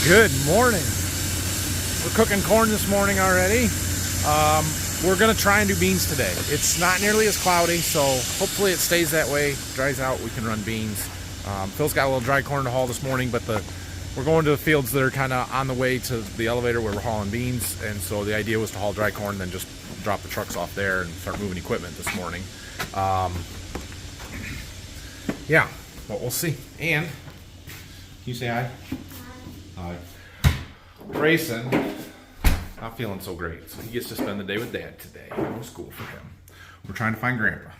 Good morning. We're cooking corn this morning already. We're gonna try and do beans today. It's not nearly as cloudy, so hopefully it stays that way. Dries out, we can run beans. Phil's got a little dry corn to haul this morning, but we're going to the fields that are kind of on the way to the elevator where we're hauling beans, and so the idea was to haul dry corn, then just drop the trucks off there and start moving equipment this morning. Yeah, but we'll see. And can you say hi? Hi. Grayson, not feeling so great, so he gets to spend the day with Dad today. No school for him. We're trying to find Grandpa.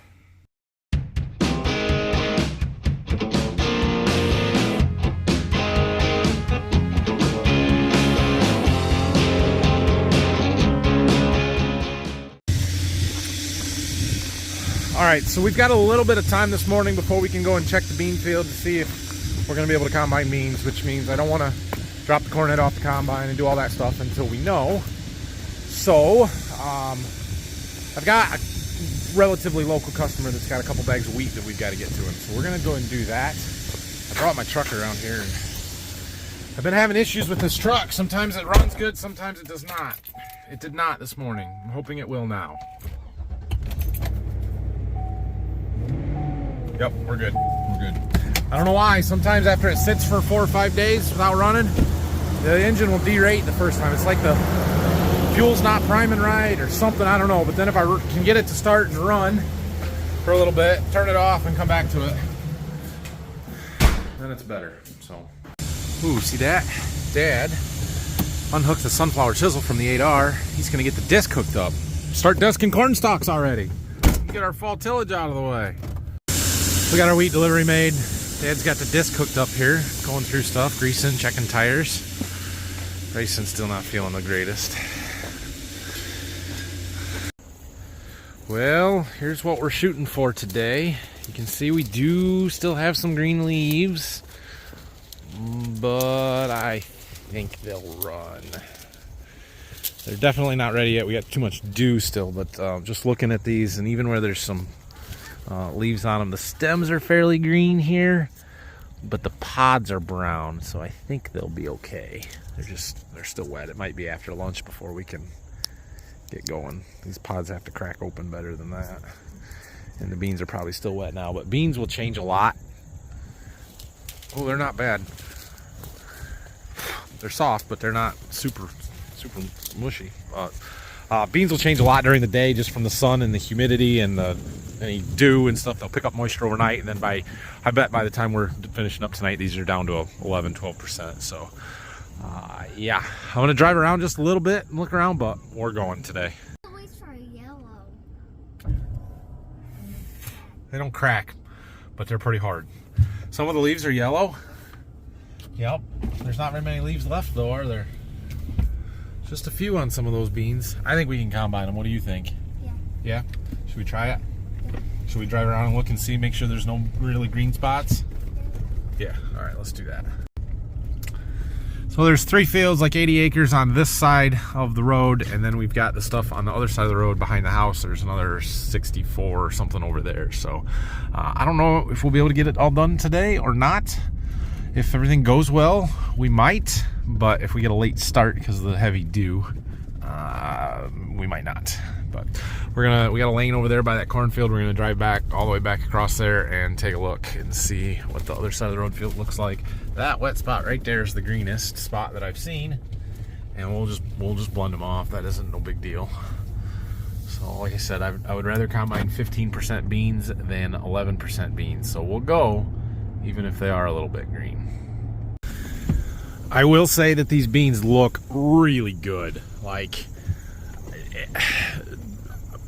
All right, so we've got a little bit of time this morning before we can go and check the bean field to see if we're going to be able to combine beans, which means I don't want to drop the corn head off the combine and do all that stuff until we know. So I've got a relatively local customer that's got a couple bags of wheat that we've got to get to him, so we're going to go and do that. I brought my truck around here, and I've been having issues with this truck. Sometimes it runs good, sometimes it does not. It did not this morning. I'm hoping it will now. Yep, we're good. We're good. I don't know why. Sometimes after it sits for 4 or 5 days without running, the engine will derate the first time. It's like the fuel's not priming right or something. I don't know. But then if I can get it to start and run for a little bit, turn it off and come back to it, then it's better. So, ooh, see that? Dad unhooked the sunflower chisel from the 8R. He's going to get the disc hooked up. Start disking corn stalks already. Get our fall tillage out of the way. We got our wheat delivery made. Dad's got the disc hooked up here, going through stuff, greasing, checking tires. Grayson's still not feeling the greatest. Well, here's what we're shooting for today. You can see we do still have some green leaves, but I think they'll run. They're definitely not ready yet. We got too much dew still, but just looking at these, and even where there's some leaves on them, the stems are fairly green here, but the pods are brown, so I think they'll be okay. They're still wet. It might be after lunch before we can get going. These pods have to crack open better than that, and the beans are probably still wet now, but beans will change a lot. Oh, they're not bad. They're soft, but they're not super mushy. Beans will change a lot during the day just from the sun and the humidity and any dew and stuff. They'll pick up moisture overnight, and then I bet by the time we're finishing up tonight, these are down to 11-12%. So yeah, I'm gonna drive around just a little bit and look around, but we're going today. They don't crack, but they're pretty hard. Some of the leaves are yellow. Yep, there's not very many leaves left though, are there? Just a few on some of those beans. I think we can combine them. What do you think? Yeah. Yeah? Should we try it? Yeah. Should we drive around and look and see, make sure there's no really green spots? Yeah. All right, let's do that. So there's 3 fields, like 80 acres on this side of the road, and then we've got the stuff on the other side of the road behind the house. There's another 64 or something over there. So I don't know if we'll be able to get it all done today or not. If everything goes well, we might, but if we get a late start because of the heavy dew, we might not. But we got a lane over there by that cornfield. We're gonna drive back all the way back across there and take a look and see what the other side of the road field looks like. That wet spot right there is the greenest spot that I've seen, and we'll just blend them off. That isn't no big deal. So like I said, I would rather combine 15% beans than 11% beans. So we'll go, even if they are a little bit green. I will say that these beans look really good. Like,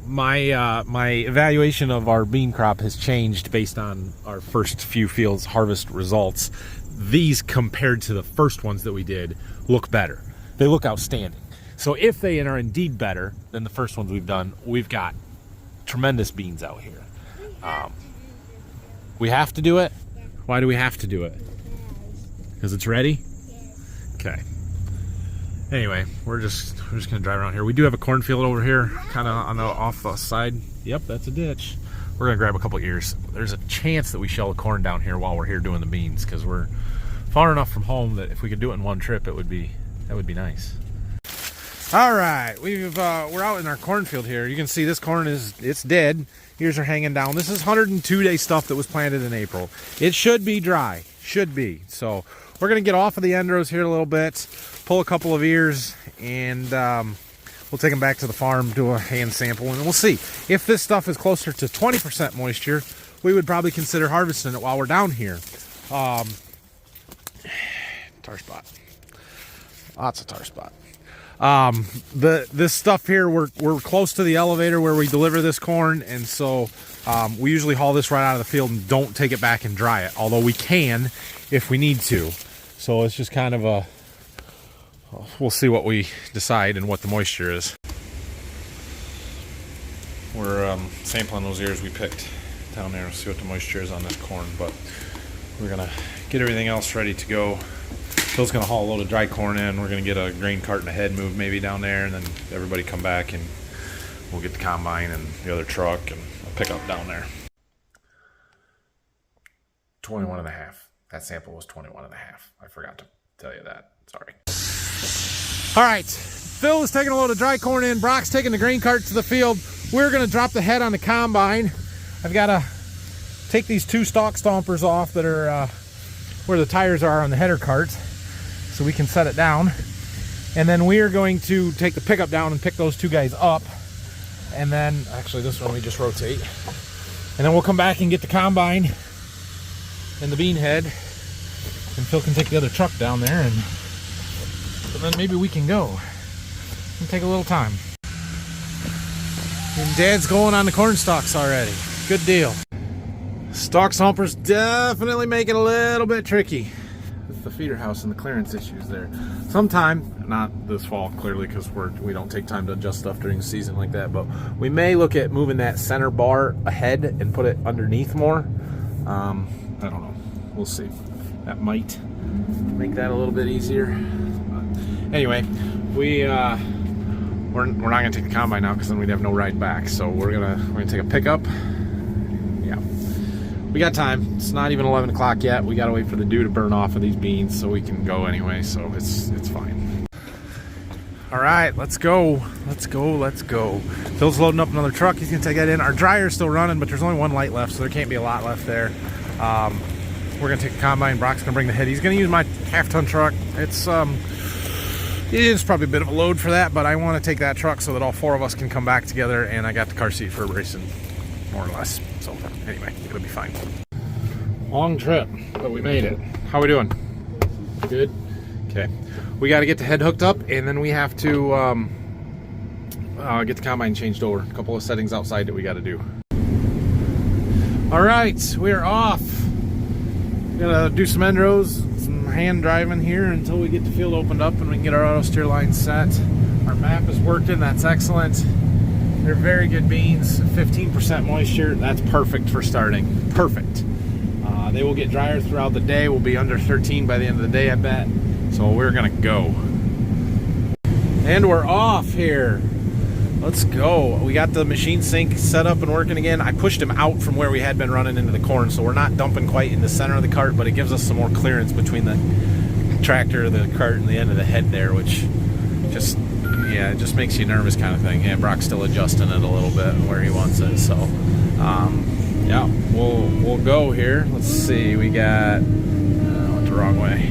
my evaluation of our bean crop has changed based on our first few fields harvest results. These, compared to the first ones that we did, look better. They look outstanding. So if they are indeed better than the first ones we've done, we've got tremendous beans out here. We have to do it? Why do we have to do it? Because it's ready? Okay. Anyway, we're just gonna drive around here. We do have a cornfield over here, kind of on the off the side. Yep, that's a ditch. We're gonna grab a couple ears. There's a chance that we shell the corn down here while we're here doing the beans, because we're far enough from home that if we could do it in one trip, that would be nice. All right, we're out in our cornfield here. You can see this corn it's dead. Ears are hanging down. This is 102-day stuff that was planted in April. It should be dry, should be. So we're gonna get off of the end rows here a little bit, pull a couple of ears, and we'll take them back to the farm, do a hand sample, and we'll see. If this stuff is closer to 20% moisture, we would probably consider harvesting it while we're down here. Tar spot. Lots of tar spot. This stuff here, we're close to the elevator where we deliver this corn, and so we usually haul this right out of the field and don't take it back and dry it, although we can if we need to. So it's just kind of we'll see what we decide and what the moisture is. We're sampling those ears we picked down there. We'll see what the moisture is on this corn, but we're gonna get everything else ready to go. Phil's gonna haul a load of dry corn in. We're gonna get a grain cart and a head move maybe down there, and then everybody come back and we'll get the combine and the other truck and a pickup down there. 21.5. That sample was 21.5. I forgot to tell you that. Sorry. All right, Phil is taking a load of dry corn in. Brock's taking the grain cart to the field. We're gonna drop the head on the combine. I've gotta take these 2 stalk stompers off that are where the tires are on the header cart, so we can set it down. And then we are going to take the pickup down and pick those 2 guys up. And then, actually this one we just rotate. And then we'll come back and get the combine and the bean head. And Phil can take the other truck down there, and then maybe we can go. It'll take a little time. And Dad's going on the corn stalks already. Good deal. Stalk stompers definitely make it a little bit tricky. It's the feeder house and the clearance issues there. Sometime, not this fall clearly, because we don't take time to adjust stuff during the season like that, but we may look at moving that center bar ahead and put it underneath more. I don't know. We'll see. That might make that a little bit easier. But anyway, we're not gonna take the combine now because then we'd have no ride back. So we're gonna take a pickup. Yeah, we got time. It's not even 11 o'clock yet. We gotta wait for the dew to burn off of these beans so we can go anyway. So it's fine. All right, let's go. Let's go. Phil's loading up another truck. He's gonna take that in. Our dryer's still running, but there's only 1 light left, so there can't be a lot left there. We're gonna take the combine. Brock's gonna bring the head. He's gonna use my half-ton truck. It is probably a bit of a load for that, but I want to take that truck so that all 4 of us can come back together, and I got the car seat for racing, more or less. So anyway, it'll be fine. Long trip, but we made it. How we doing? Good? Okay. We got to get the head hooked up, and then we have to get the combine changed over. A couple of settings outside that we got to do. All right, we're off. We got to do some end rows, some hand driving here until we get the field opened up and we can get our auto steer line set. Our map is working. That's excellent. They're very good beans. 15% moisture. That's perfect for starting. Perfect. They will get drier throughout the day. We'll be under 13 by the end of the day, I bet. So we're gonna go. And we're off here. Let's go. We got the machine sink set up and working again. I pushed him out from where we had been running into the corn, so we're not dumping quite in the center of the cart, but it gives us some more clearance between the tractor, the cart, and the end of the head there, which just, yeah, it just makes you nervous kind of thing. Yeah, Brock's still adjusting it a little bit where he wants it, so yeah, we'll go here. Let's see, we got, went the wrong way.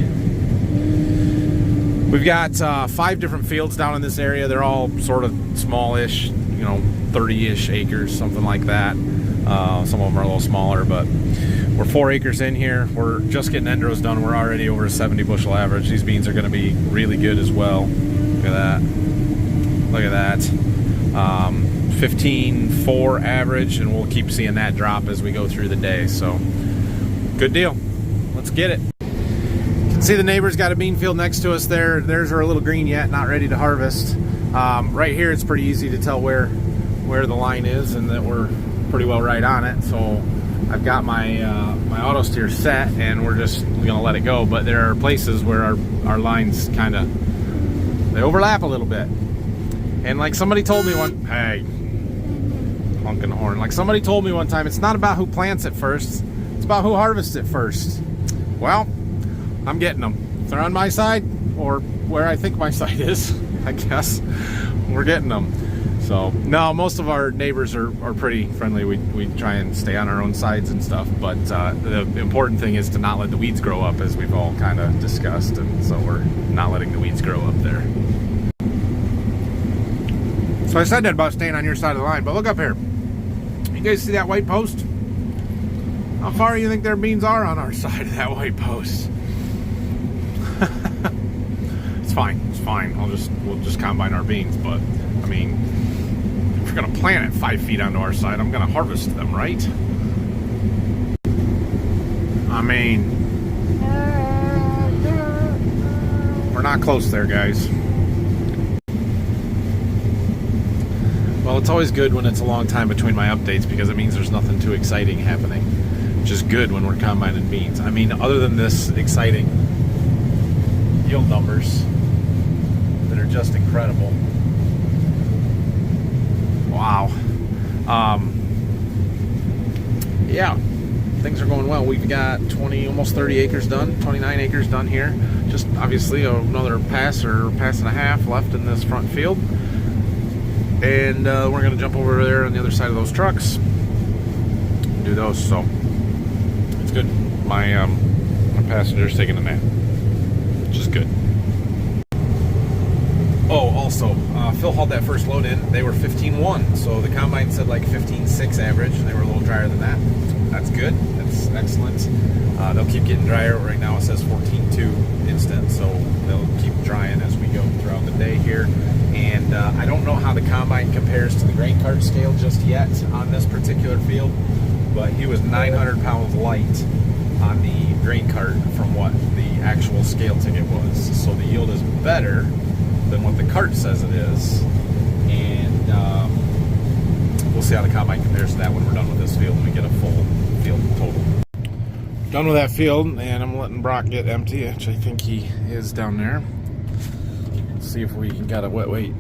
We've got 5 different fields down in this area. They're all sort of smallish, 30-ish acres, something like that. Some of them are a little smaller, but we're 4 acres in here. We're just getting end rows done. We're already over a 70 bushel average. These beans are going to be really good as well. Look at that. Look at that. 15.4 average, and we'll keep seeing that drop as we go through the day. So, good deal. Let's get it. See, the neighbor's got a bean field next to us there. Theirs are a little green yet, not ready to harvest. Right here, it's pretty easy to tell where the line is and that we're pretty well right on it. So I've got my my auto steer set, and we're gonna let it go. But there are places where our lines kind of, they overlap a little bit. And like somebody told me hey, honking the horn. Like somebody told me one time, it's not about who plants it first, it's about who harvests it first. Well, I'm getting them. If they're on my side, or where I think my side is, I guess, we're getting them. So, no, most of our neighbors are pretty friendly. We try and stay on our own sides and stuff. But the important thing is to not let the weeds grow up, as we've all kind of discussed. And so we're not letting the weeds grow up there. So I said that about staying on your side of the line. But look up here. You guys see that white post? How far do you think their beans are on our side of that white post? It's fine. It's fine. We'll just combine our beans. But I mean, if we're gonna plant it 5 feet onto our side, I'm gonna harvest them, right? I mean, we're not close there, guys. Well, it's always good when it's a long time between my updates because it means there's nothing too exciting happening. Which is good when we're combining beans. I mean, other than this exciting yield numbers that are just incredible. Wow. Yeah, things are going well. We've got almost 30 acres done, 29 acres done here. Just obviously another pass or pass and a half left in this front field. And we're gonna jump over there on the other side of those trucks and do those. So it's good. My passenger's taking a nap, which is good. Oh, also, Phil hauled that first load in. They were 15.1, so the combine said like 15.6 average. They were a little drier than that. That's good. That's excellent. They'll keep getting drier. Right now it says 14.2 instant, so they'll keep drying as we go throughout the day here. And I don't know how the combine compares to the grain cart scale just yet on this particular field, but he was 900 pounds light on the grain cart from what the actual scale ticket was. So the yield is better than what the cart says it is, and we'll see how the combine compares to that when we're done with this field and we get a full field total. Done with that field, and I'm letting Brock get empty, which I think he is down there. Let's see if we got a wet weight.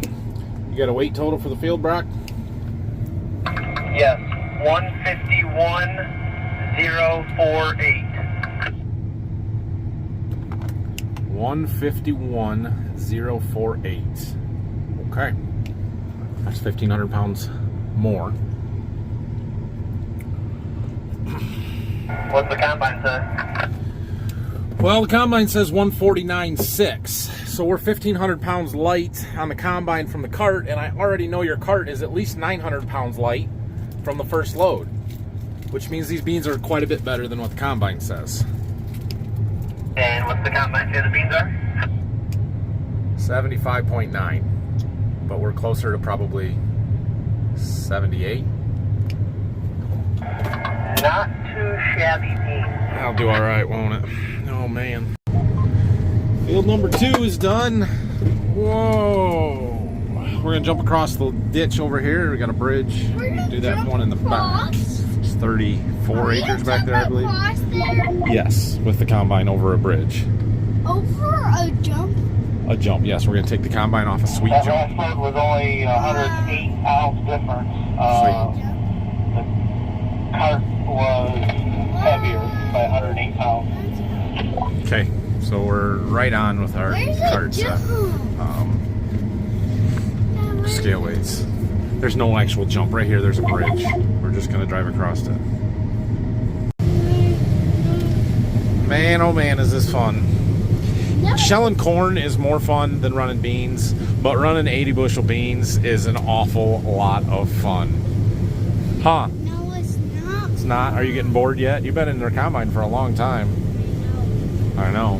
You got a weight total for the field, Brock? Yes, 151,048. 151,048. Okay. That's 1,500 pounds more. What's the combine say? Well, the combine says 149.6. So we're 1,500 pounds light on the combine from the cart, and I already know your cart is at least 900 pounds light from the first load, which means these beans are quite a bit better than what the combine says. And what's the combine say the beans are? 75.9, but we're closer to probably 78. Not too shabby beans. That'll do all right, won't it? Oh man. Field number 2 is done. Whoa. We're gonna jump across the ditch over here. We got a bridge. We can do that one in the back. It's 34 acres back there, I believe. There? Yes, with the combine over a bridge. Over a jump? A jump, yes. We're gonna take the combine off a sweet That jump. last load was only 108 pounds difference. The cart was heavier by 108 pounds. Okay, so we're right on with our Where's carts. the jump? Scale weights. There's no actual jump. Right here, there's a bridge. We're just gonna drive across it. Man, oh man, is this fun. Shelling corn is more fun than running beans, but running 80 bushel beans is an awful lot of fun. Huh? No, it's not. It's not? Are you getting bored yet? You've been in their combine for a long time. I know.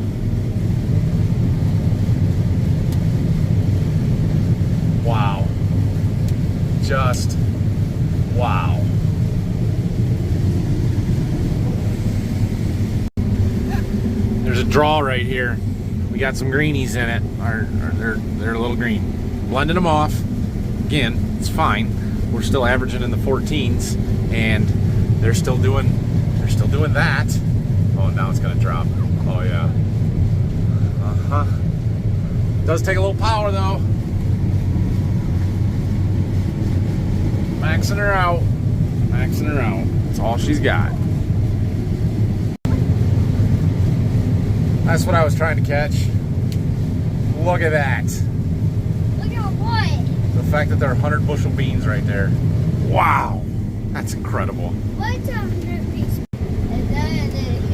Wow. Just wow. There's a draw right here. We got some greenies in it. They're a little green. Blending them off. Again, it's fine. We're still averaging in the 14s, and they're still doing that. Oh, now it's gonna drop. Oh yeah. Does take a little power though. Maxing her out. Maxing her out. That's all she's got. That's what I was trying to catch. Look at that. Look at what? The fact that there are 100 bushel beans right there. Wow. That's incredible. What's 100 piece? And then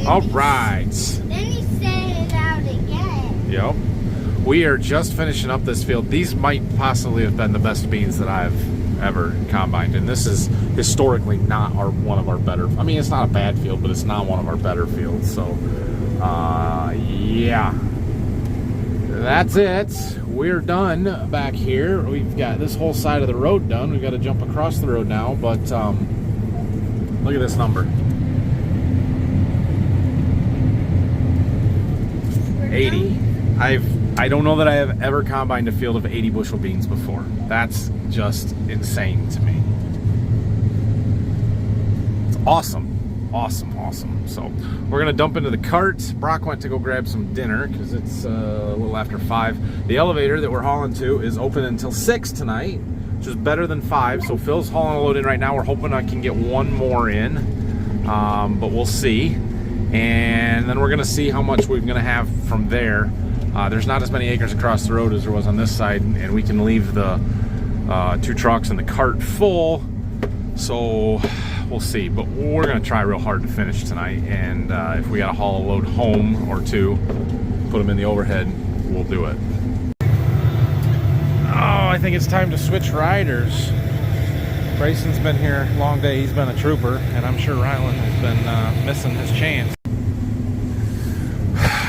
All right. Then he set it out again. Yep. We are just finishing up this field. These might possibly have been the best beans that I've ever combined. And this is historically not one of our better. I mean, it's not a bad field, but it's not one of our better fields. So, yeah. That's it. We're done back here. We've got this whole side of the road done. We've got to jump across the road now. But look at this number. 80. I don't know that I have ever combined a field of 80 bushel beans before. That's just insane to me. It's awesome. Awesome. So we're gonna dump into the cart. Brock went to go grab some dinner because it's a little after 5. The elevator that we're hauling to is open until 6 tonight, which is better than 5. So Phil's hauling a load in right now. We're hoping I can get one more in, but we'll see. And then we're gonna see how much we're gonna have from there. There's not as many acres across the road as there was on this side, and we can leave the 2 trucks and the cart full. So we'll see, but we're gonna try real hard to finish tonight, and if we gotta haul a load home or 2, put them in the overhead, we'll do it. Oh, I think it's time to switch riders. Brayson's been here a long day. He's been a trooper, and I'm sure Rylan has been missing his chance.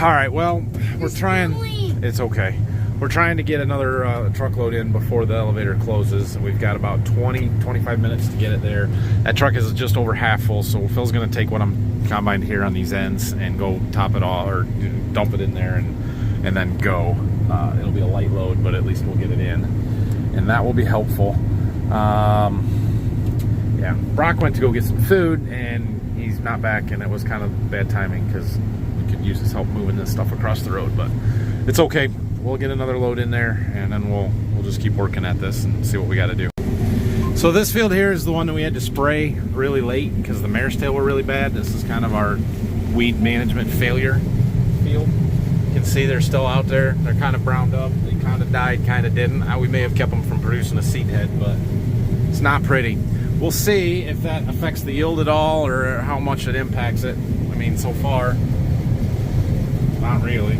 All right, well, we're trying. It's okay. We're trying to get another truckload in before the elevator closes. We've got about 20-25 minutes to get it there. That truck is just over half full, so Phil's going to take what I'm combined here on these ends and go top it all, or dump it in there and then go. It'll be a light load, but at least we'll get it in, and that will be helpful. Yeah, Brock went to go get some food, and he's not back, and it was kind of bad timing because we could use his help moving this stuff across the road, but it's okay. We'll get another load in there, and then we'll just keep working at this and see what we got to do. So this field here is the one that we had to spray really late because the mare's tail were really bad. This is kind of our weed management failure field. You can see they're still out there. They're kind of browned up. They kind of died, kind of didn't. We may have kept them from producing a seed head, but it's not pretty. We'll see if that affects the yield at all or how much it impacts it. I mean, so far, not really.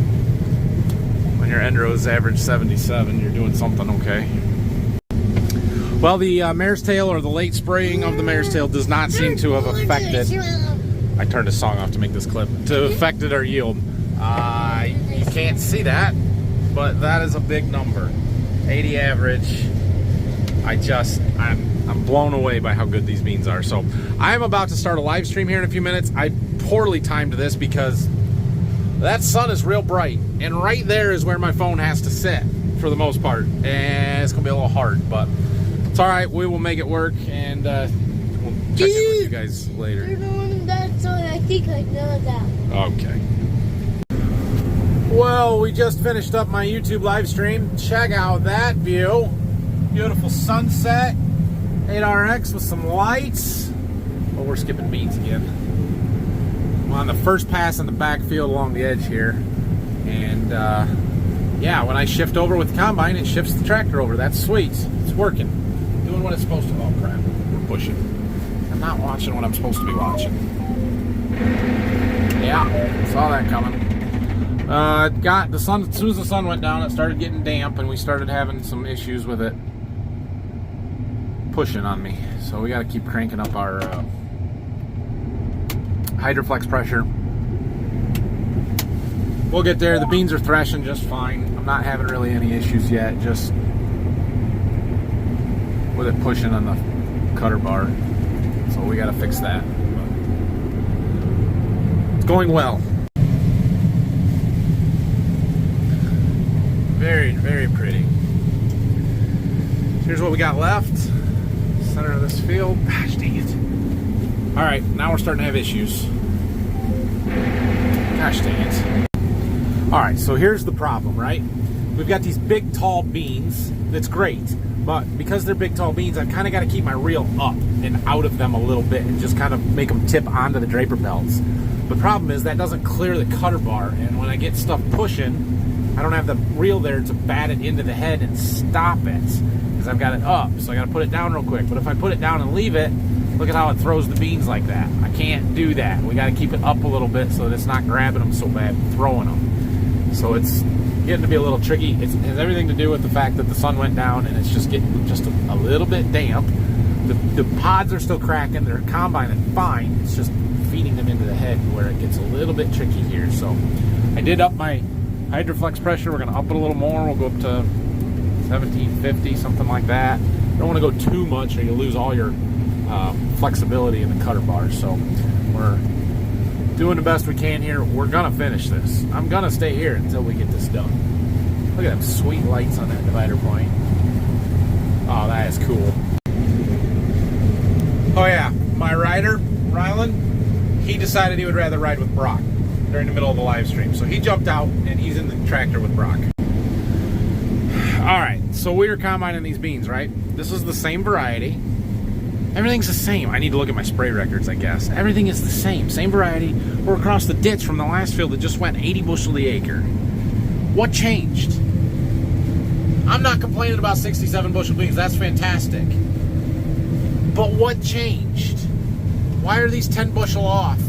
When your end rows average 77, you're doing something okay. Well, the mare's tail, or the late spraying of the mare's tail, does not seem to have affected. I turned the song off to make this clip. To affected our yield. You can't see that, but that is a big number. 80 average. I'm blown away by how good these beans are. So I'm about to start a live stream here in a few minutes. I poorly timed this because that sun is real bright, and right there is where my phone has to sit for the most part, and it's gonna be a little hard, but it's all right. We will make it work, and we'll check in with you guys later. You're doing that song. I think I know that. Okay. Well, we just finished up my YouTube live stream. Check out that view. Beautiful sunset. 8RX with some lights. Oh, we're skipping beans again. I'm on the first pass in the backfield along the edge here, and yeah, when I shift over with the combine, it shifts the tractor over. That's sweet. It's working, doing what it's supposed to. Oh crap, we're pushing. I'm not watching what I'm supposed to be watching. Yeah, saw that coming. Got the sun. As soon as the sun went down, it started getting damp, and we started having some issues with it pushing on me. So we got to keep cranking up our Hydroflex pressure. We'll get there. The beans are threshing just fine. I'm not having really any issues yet, just with it pushing on the cutter bar. So we got to fix that. But it's going well. Very, very pretty. Here's what we got left. Center of this field. Gosh dang it. Alright, now we're starting to have issues. Gosh dang it. Alright, so here's the problem, right? We've got these big, tall beans. That's great. But because they're big, tall beans, I've kind of got to keep my reel up and out of them a little bit and just kind of make them tip onto the draper belts. The problem is that doesn't clear the cutter bar, and when I get stuff pushing, I don't have the reel there to bat it into the head and stop it, because I've got it up, so I got to put it down real quick. But if I put it down and leave it, look at how it throws the beans like that. I can't do that. We got to keep it up a little bit so that it's not grabbing them so bad and throwing them. So it's getting to be a little tricky. It has everything to do with the fact that the sun went down and it's just getting just a little bit damp. The pods are still cracking. They're combining fine. It's just feeding them into the head where it gets a little bit tricky here. So I did up my hydroflex pressure. We're going to up it a little more. We'll go up to 1750, something like that. Don't want to go too much or you'll lose all your flexibility in the cutter bar. So we're doing the best we can here. We're going to finish this. I'm going to stay here until we get this done. Look at them sweet lights on that divider point. Oh, that is cool. Oh yeah, my rider, Rylan, he decided he would rather ride with Brock during the middle of the live stream. So he jumped out and he's in the tractor with Brock. Alright, so we were combining these beans, right? This is the same variety. Everything's the same. I need to look at my spray records, I guess. Everything is the same. Same variety. We're across the ditch from the last field that just went 80 bushel the acre. What changed? I'm not complaining about 67 bushel beans. That's fantastic. But what changed? Why are these 10 bushel off?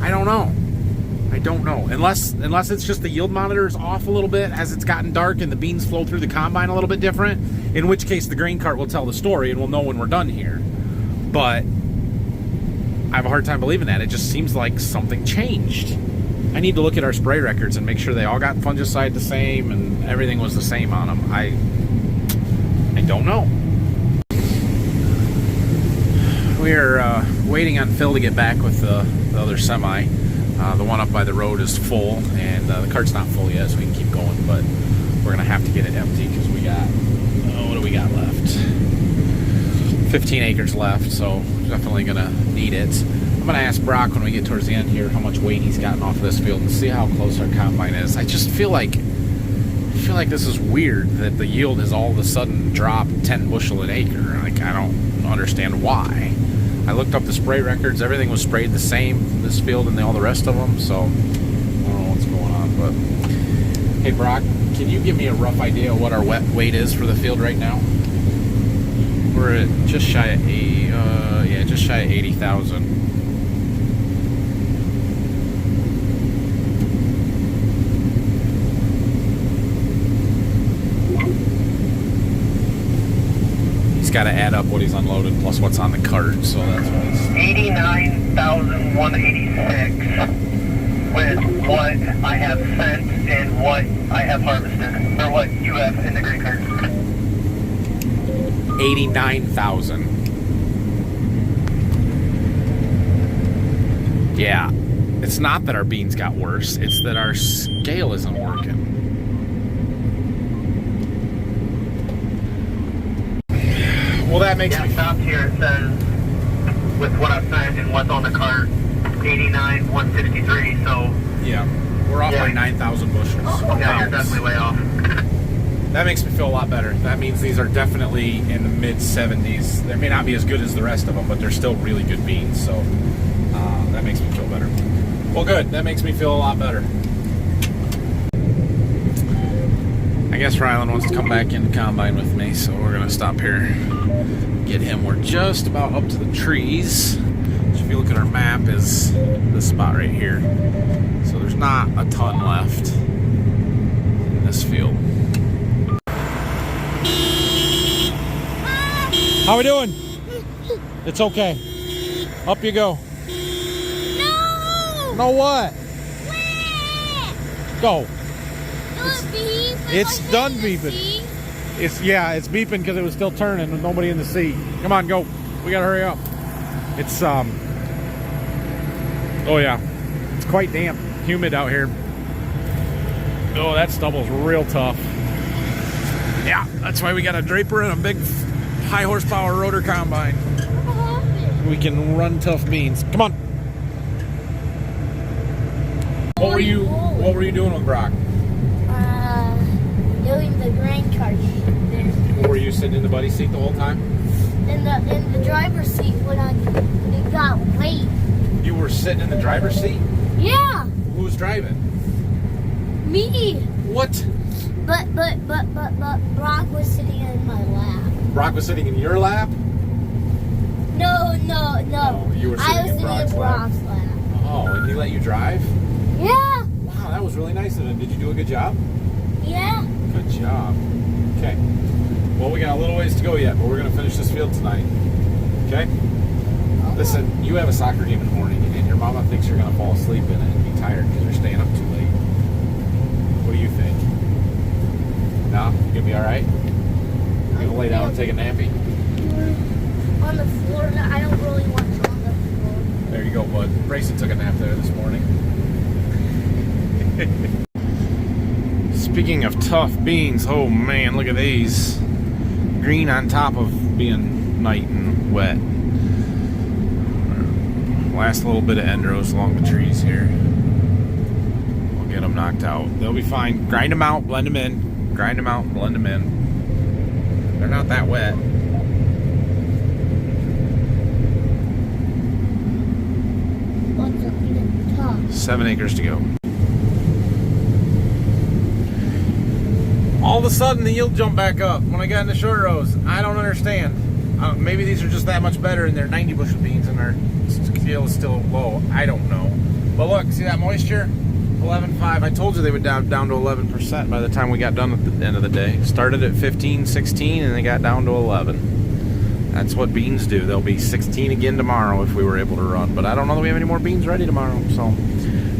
I don't know. I don't know. Unless it's just the yield monitor is off a little bit as it's gotten dark and the beans flow through the combine a little bit different, in which case the grain cart will tell the story and we'll know when we're done here. But I have a hard time believing that. It just seems like something changed. I need to look at our spray records and make sure they all got fungicide the same and everything was the same on them. I don't know. We're waiting on Phil to get back with the other semi. The one up by the road is full, and the cart's not full yet, so we can keep going, but we're going to have to get it empty because we got, what do we got left? 15 acres left, so definitely going to need it. I'm going to ask Brock when we get towards the end here how much weight he's gotten off of this field and see how close our combine is. I just feel like this is weird that the yield has all of a sudden dropped 10 bushel an acre. Like, I don't understand why. I looked up the spray records. Everything was sprayed the same, this field and all the rest of them, so I don't know what's going on. But hey, Brock, can you give me a rough idea of what our wet weight is for the field right now? We're at just shy of 80,000. He's got to add up what he's unloaded plus what's on the cart, so that's what it's 89,186 with what I have sent and what I have harvested, or what you have in the grain cart. 89,000. Yeah, it's not that our beans got worse, it's that our scale isn't working. Well, that makes me... Stopped here, it says, with what I've sent and what's on the cart, 89,163, so... Yeah, we're off by 9,000 bushels. Yeah, you're definitely way off. That makes me feel a lot better. That means these are definitely in the mid-70s. They may not be as good as the rest of them, but they're still really good beans, so that makes me feel better. Well, good. That makes me feel a lot better. I guess Rylan wants to come back in the combine with me, so we're going to stop here, get him. We're just about up to the trees, which if you look at our map is this spot right here. So there's not a ton left in this field. How we doing? It's okay. Up you go. No! No what? Go. It's done beeping. It's beeping because it was still turning with nobody in the seat. Come on, go. We gotta hurry up. It's oh yeah, it's quite damp, humid out here. Oh, that stubble's real tough. Yeah, that's why we got a draper and a big high horsepower rotor combine. We can run tough beans. Come on. What were you doing with Brock? Doing the grain cart. Were you sitting in the buddy seat the whole time? In the driver's seat when it got late. You were sitting in the driver's seat? Yeah, Who was driving? me. What? But Brock was sitting in my lap. Brock was sitting in your lap? No. You were I sitting was in sitting in Brock's lap. Brock's lap. Oh, and he let you drive? Yeah. Wow, that was really nice of him. Did you do a good job? Yeah. Good job. Okay. Well, we got a little ways to go yet, but we're going to finish this field tonight. Okay? Listen, you have a soccer game in the morning, and your mama thinks you're going to fall asleep in it and be tired because you're staying up too late. What do you think? No? You going to be all right? You're going to lay down and take a nappy? On the floor. I don't really want you on the floor. There you go, bud. Brayson took a nap there this morning. Speaking of tough beans, oh man, look at these. Green on top of being night and wet. Last little bit of endros along the trees here. We'll get them knocked out. They'll be fine. Grind them out, blend them in. Grind them out, blend them in. They're not that wet. What's up in the top? 7 acres to go. All of a sudden, the yield jumped back up when I got in the short rows. I don't understand. Maybe these are just that much better and they're 90 bushel beans and our yield is still low. I don't know. But look, see that moisture? 11.5. I told you they would down to 11% by the time we got done at the end of the day. Started at 15, 16, and they got down to 11. That's what beans do. They'll be 16 again tomorrow if we were able to run. But I don't know that we have any more beans ready tomorrow. So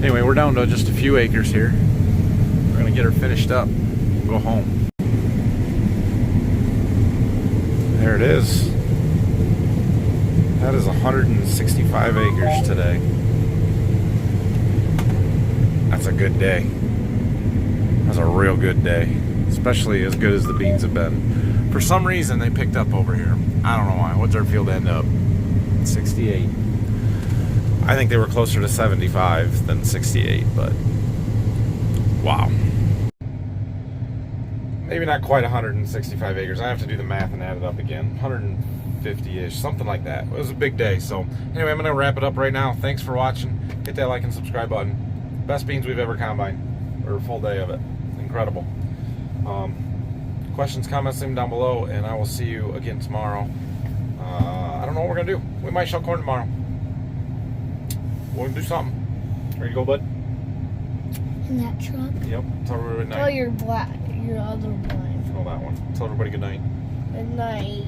anyway, we're down to just a few acres here. We're going to get her finished up. Go home. There it is. That is 165 acres today. That's a good day. That's a real good day. Especially as good as the beans have been. For some reason they picked up over here. I don't know why. What's our field end up? 68. I think they were closer to 75 than 68, but wow. Maybe not quite 165 acres. I have to do the math and add it up again. 150-ish, something like that. It was a big day. So anyway, I'm going to wrap it up right now. Thanks for watching. Hit that like and subscribe button. Best beans we've ever combined. Or a full day of it. Incredible. Questions, comments, leave them down below, and I will see you again tomorrow. I don't know what we're going to do. We might shell corn tomorrow. We're going to do something. Ready to go, bud? In that truck? Yep. Tell everybody good night. Oh, your other blind. Tell that one. Tell everybody good night. Good night.